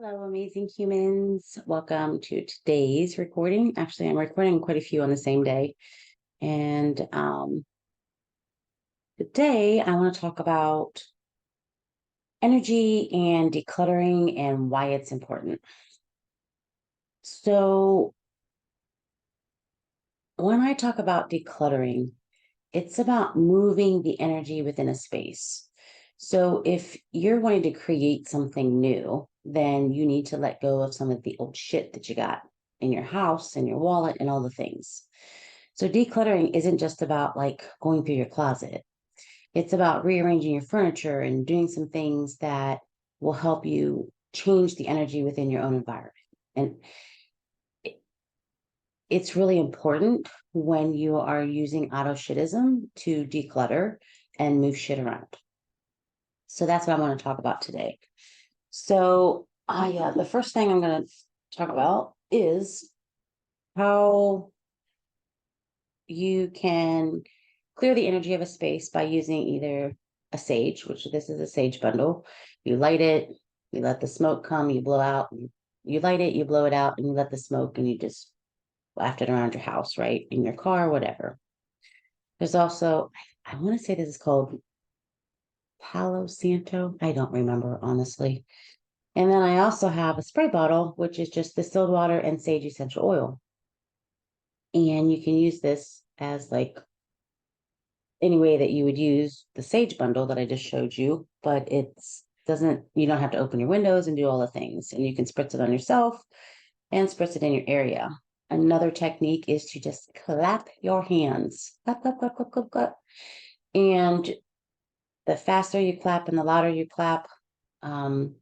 Hello, amazing humans. Welcome to today's recording. Actually, I'm recording quite a few on the same day. And today I want to talk about energy and decluttering and why it's important. So, when I talk about decluttering, it's about moving the energy within a space. So, if you're wanting to create something new, then you need to let go of some of the old shit that you got in your house and your wallet and all the things. So decluttering isn't just about like going through your closet. It's about rearranging your furniture and doing some things that will help you change the energy within your own environment. And it- it's really important when you are using autoshitism to declutter and move shit around. So that's what I want to talk about today. So the first thing I'm going to talk about is how you can clear the energy of a space by using either a sage, which this is a sage bundle. You light it, you let the smoke come, you blow out, you light it, you blow it out, and you let the smoke and you just waft it around your house, right? In your car, whatever. There's also, I want to say this is called Palo Santo. I don't remember, honestly. And then I also have a spray bottle, which is just distilled water and sage essential oil. And you can use this as like any way that you would use the sage bundle that I just showed you, but it's doesn't, you don't have to open your windows and do all the things. And you can spritz it on yourself and spritz it in your area. Another technique is to just clap your hands. Clap, clap, clap, clap, clap, clap. And the faster you clap and the louder you clap, um,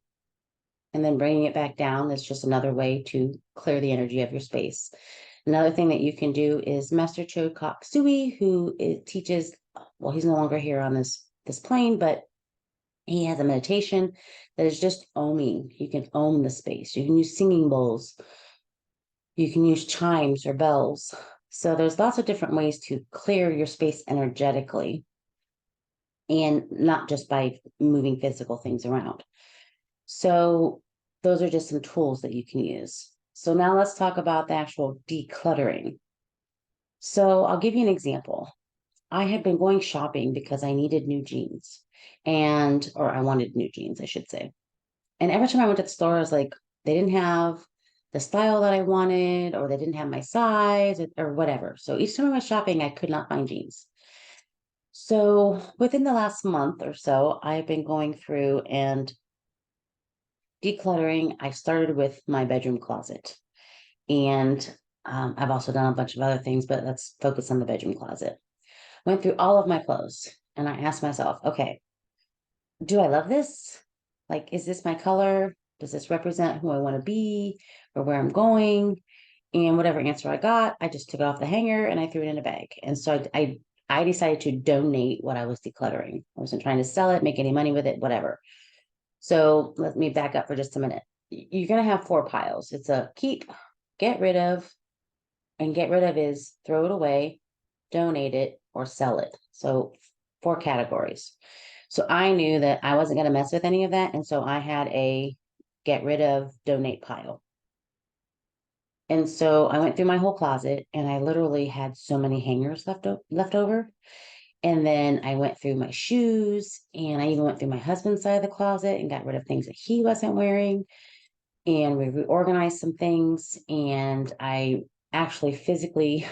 and then bringing it back down is just another way to clear the energy of your space. Another thing that you can do is Master Cho Kok Sui, who teaches, well, he's no longer here on this plane, but he has a meditation that is just oming. You can om the space. You can use singing bowls. You can use chimes or bells. So there's lots of different ways to clear your space energetically and not just by moving physical things around. So those are just some tools that you can use. So now let's talk about the actual decluttering. So I'll give you an example. I had been going shopping because I needed new jeans or I wanted new jeans, I should say. And every time I went to the store, I was like, they didn't have the style that I wanted, or they didn't have my size or whatever. So each time I was shopping, I could not find jeans. So within the last month or so, I've been going through and decluttering. I started with my bedroom closet. And I've also done a bunch of other things, but let's focus on the bedroom closet. Went through all of my clothes and I asked myself, okay, do I love this? Like, is this my color? Does this represent who I want to be or where I'm going? And whatever answer I got, I just took it off the hanger and I threw it in a bag. And so I decided to donate what I was decluttering. I wasn't trying to sell it, make any money with it, whatever. So let me back up for just a minute. You're going to have four piles. It's a keep, get rid of, and get rid of is throw it away, donate it, or sell it. So four categories. So I knew that I wasn't going to mess with any of that. And so I had a get rid of, donate pile. And so I went through my whole closet and I literally had so many hangers left over. And then I went through my shoes and I even went through my husband's side of the closet and got rid of things that he wasn't wearing. And we reorganized some things. And I actually physically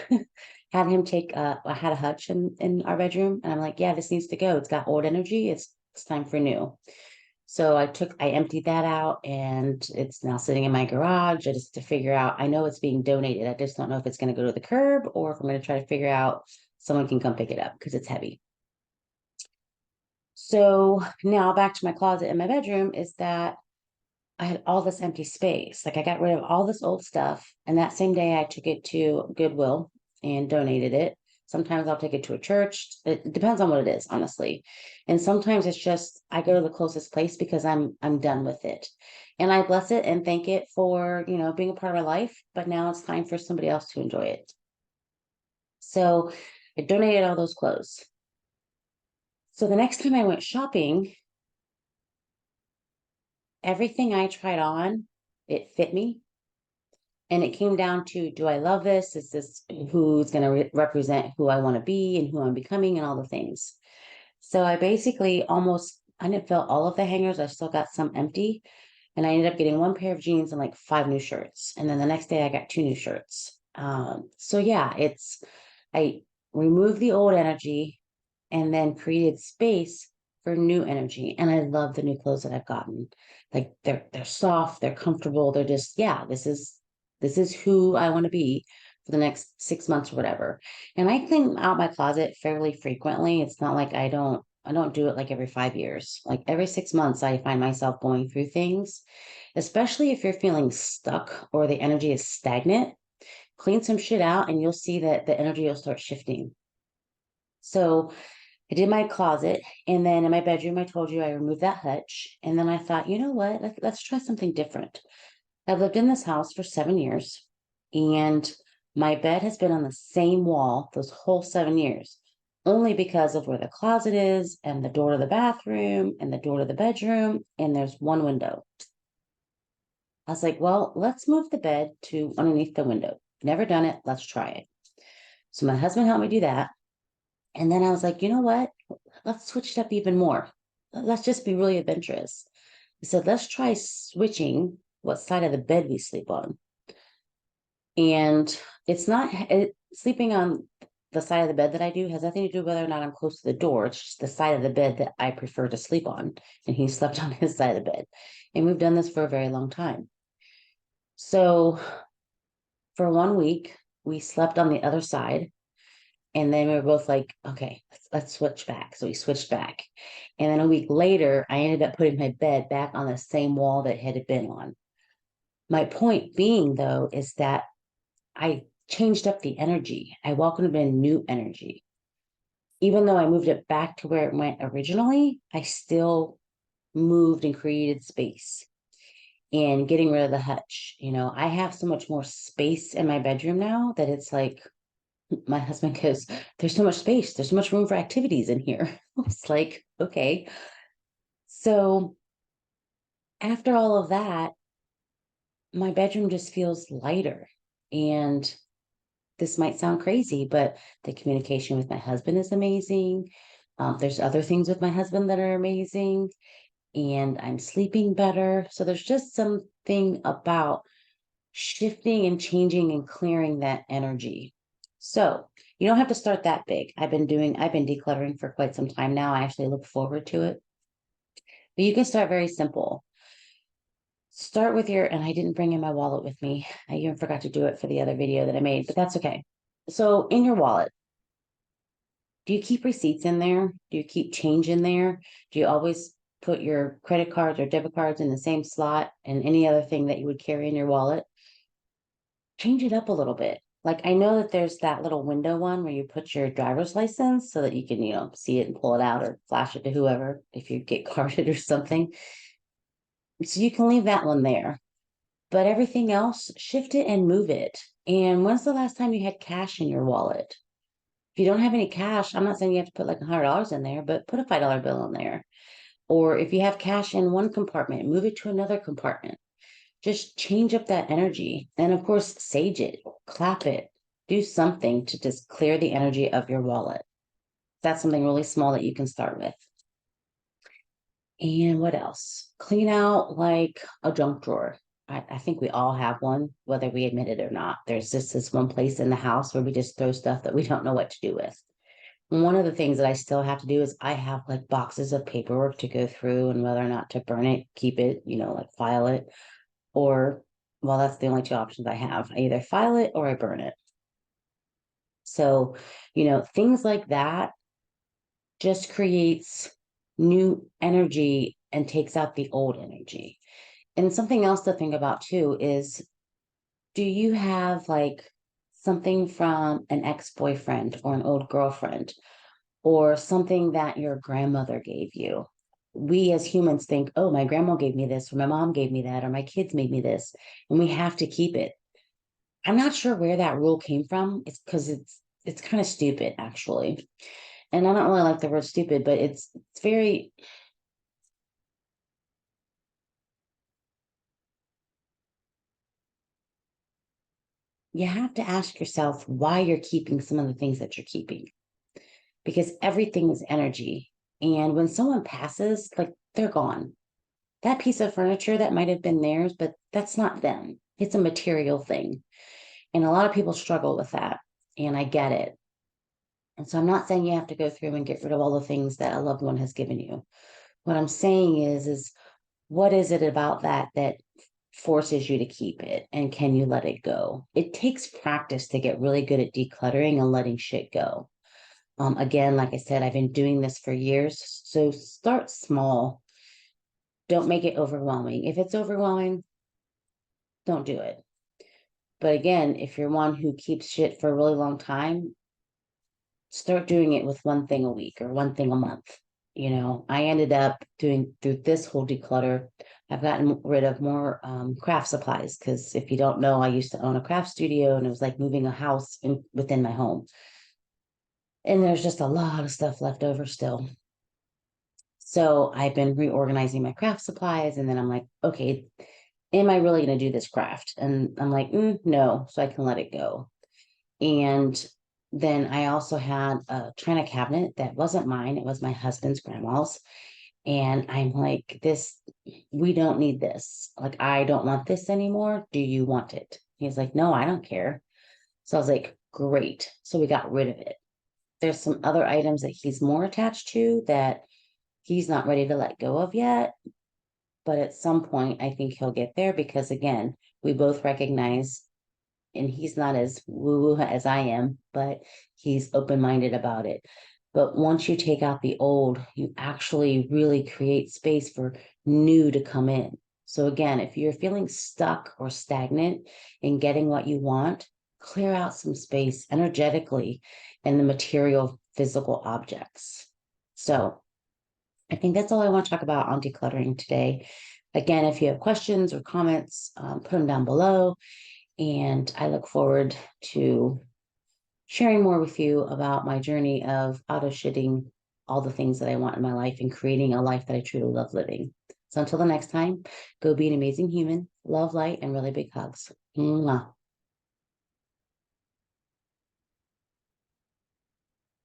had him I had a hutch in our bedroom. And I'm like, yeah, this needs to go. It's got old energy. It's time for new. So I emptied that out and it's now sitting in my garage. I just to figure out, I know it's being donated. I just don't know if it's going to go to the curb or if I'm going to try to figure out someone can come pick it up because it's heavy. So now back to my closet in my bedroom is that I had all this empty space. Like I got rid of all this old stuff. And that same day I took it to Goodwill and donated it. Sometimes I'll take it to a church. It depends on what it is, honestly. And sometimes it's just I go to the closest place because I'm done with it. And I bless it and thank it for, being a part of my life. But now it's time for somebody else to enjoy it. So I donated all those clothes. So the next time I went shopping, everything I tried on it fit me. And it came down to, do I love this? Is this who's going to represent who I want to be and who I'm becoming and all the things? So I basically I didn't fill all of the hangers. I still got some empty. And I ended up getting one pair of jeans and like 5 new shirts. And then the next day I got 2 new shirts. So yeah, I removed the old energy and then created space for new energy. And I love the new clothes that I've gotten. Like they're soft, they're comfortable, they're just, yeah, this is who I want to be for the next 6 months or whatever. And I clean out my closet fairly frequently. It's not like I don't do it like every 5 years. Like every 6 months, I find myself going through things, especially if you're feeling stuck or the energy is stagnant. Clean some shit out and you'll see that the energy will start shifting. So I did my closet, and then in my bedroom, I told you I removed that hutch. And then I thought, you know what? Let's try something different. I've lived in this house for 7 years, and my bed has been on the same wall those whole 7 years, only because of where the closet is, and the door to the bathroom, and the door to the bedroom, and there's one window. I was like, well, let's move the bed to underneath the window. Never done it. Let's try it. So my husband helped me do that. And then I was like, you know what? Let's switch it up even more. Let's just be really adventurous. I said, let's try switching what side of the bed we sleep on. And it's not sleeping on the side of the bed that I do has nothing to do with whether or not I'm close to the door. It's just the side of the bed that I prefer to sleep on. And he slept on his side of the bed. And we've done this for a very long time. So for 1 week, we slept on the other side. And then we were both like, okay, let's switch back. So we switched back. And then a week later, I ended up putting my bed back on the same wall that it had been on. My point being, though, is that I changed up the energy. I welcomed in new energy. Even though I moved it back to where it went originally, I still moved and created space and getting rid of the hutch. I have so much more space in my bedroom now that it's like, my husband goes, there's so much space, there's so much room for activities in here. It's like, okay. So after all of that, my bedroom just feels lighter. And this might sound crazy, but the communication with my husband is amazing. There's other things with my husband that are amazing, and I'm sleeping better. So there's just something about shifting and changing and clearing that energy. So you don't have to start that big. I've been decluttering for quite some time now. I actually look forward to it. But you can start very simple. Start with and I didn't bring in my wallet with me. I even forgot to do it for the other video that I made, but that's okay. So in your wallet, do you keep receipts in there? Do you keep change in there? Do you always put your credit cards or debit cards in the same slot and any other thing that you would carry in your wallet? Change it up a little bit. Like I know that there's that little window one where you put your driver's license so that you can, see it and pull it out or flash it to whoever if you get carded or something. So you can leave that one there. But everything else, shift it and move it. And when's the last time you had cash in your wallet? If you don't have any cash, I'm not saying you have to put like $100 in there, but put a $5 bill in there. Or if you have cash in one compartment, move it to another compartment. Just change up that energy. And of course, sage it, clap it, do something to just clear the energy of your wallet. That's something really small that you can start with. And what else? Clean out like a junk drawer. I think we all have one, whether we admit it or not. There's just this one place in the house where we just throw stuff that we don't know what to do with. One of the things that I still have to do is I have like boxes of paperwork to go through and whether or not to burn it, keep it, like file it, or, well, that's the only two options I have. I either file it or I burn it. So, things like that just creates new energy and takes out the old energy. And something else to think about too is, do you have like something from an ex-boyfriend or an old girlfriend or something that your grandmother gave you? We as humans think, oh, my grandma gave me this, or my mom gave me that, or my kids made me this, and we have to keep it. I'm not sure where that rule came from. It's because it's kind of stupid, actually. And I don't really like the word stupid, but it's very, you have to ask yourself why you're keeping some of the things that you're keeping, because everything is energy. And when someone passes, like they're gone. That piece of furniture that might have been theirs, but that's not them. It's a material thing. And a lot of people struggle with that. And I get it. And so I'm not saying you have to go through and get rid of all the things that a loved one has given you. What I'm saying is what is it about that that forces you to keep it? And can you let it go? It takes practice to get really good at decluttering and letting shit go. Again, like I said, I've been doing this for years. So start small. Don't make it overwhelming. If it's overwhelming, don't do it. But again, if you're one who keeps shit for a really long time, start doing it with one thing a week or one thing a month. I ended up doing through this whole declutter. I've gotten rid of more craft supplies because if you don't know, I used to own a craft studio and it was like moving a house within my home. And there's just a lot of stuff left over still. So I've been reorganizing my craft supplies. And then I'm like, okay, am I really going to do this craft? And I'm like, no, so I can let it go. And then I also had a china cabinet that wasn't mine. It was my husband's grandma's. And I'm like, we don't need this. Like, I don't want this anymore. Do you want it? He's like, no, I don't care. So I was like, great. So we got rid of it. There's some other items that he's more attached to that he's not ready to let go of yet. But at some point, I think he'll get there because, again, we both recognize, and he's not as woo woo as I am, but he's open minded about it. But once you take out the old, you actually really create space for new to come in. So, again, if you're feeling stuck or stagnant in getting what you want, clear out some space energetically in the material physical objects. So, I think that's all I want to talk about on decluttering today. Again, if you have questions or comments, put them down below. And I look forward to sharing more with you about my journey of auto shitting all the things that I want in my life and creating a life that I truly love living. So until the next time, go be an amazing human, love light, and really big hugs. Mwah.